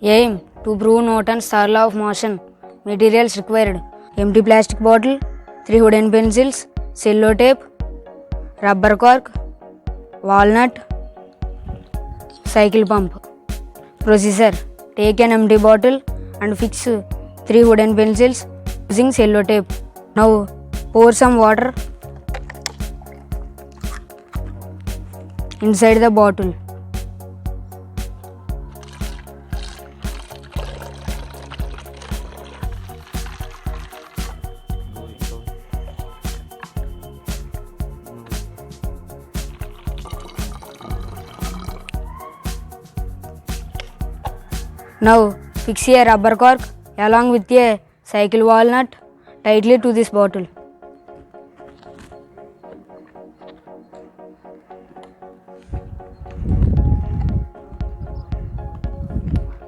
Aim to prove Newton's third law of motion. Materials required: empty plastic bottle, 3 wooden pencils, cello tape, rubber cork, walnut, cycle pump. Procedure: take an empty bottle and fix 3 wooden pencils using cello tape. Now pour some water inside the bottle. Now fix a rubber cork along with a cycle walnut tightly to this bottle.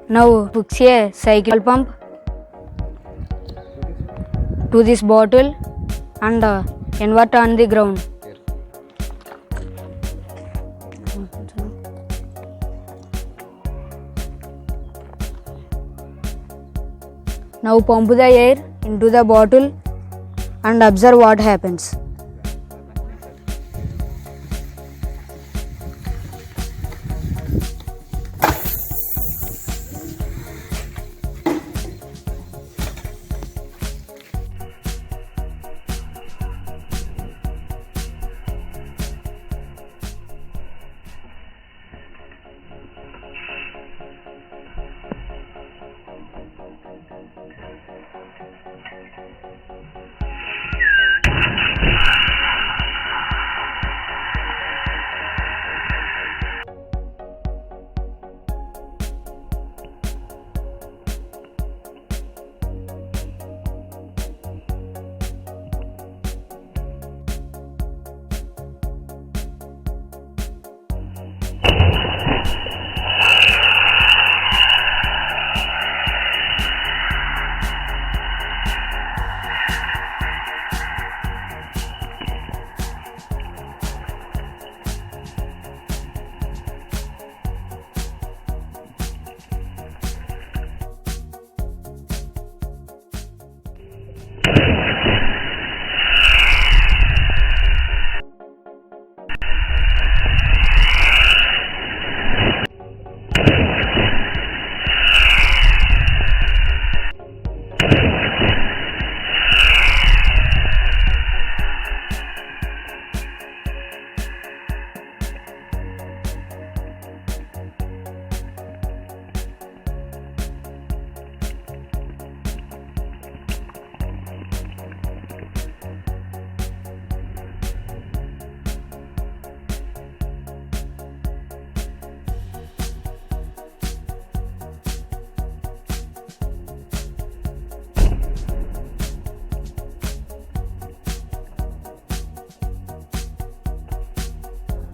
Now fix a cycle pump to this bottle and invert on the ground. Now pump the air into the bottle and observe what happens.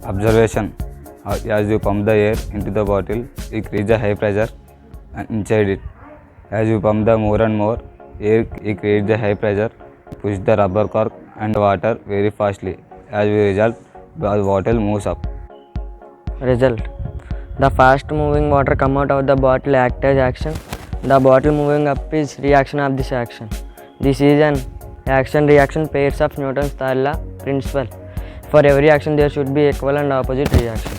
Observation: as you pump the air into the bottle, you increase the high pressure inside it. As you pump the more and more air, you create the high pressure, push the rubber cork and water very fastly. As a result, the bottle moves up. Result: the fast moving water come out of the bottle act as action. The bottle moving up is reaction of this action. This is an action-reaction pairs of Newton's third law principle. For every action there should be equal and opposite reaction.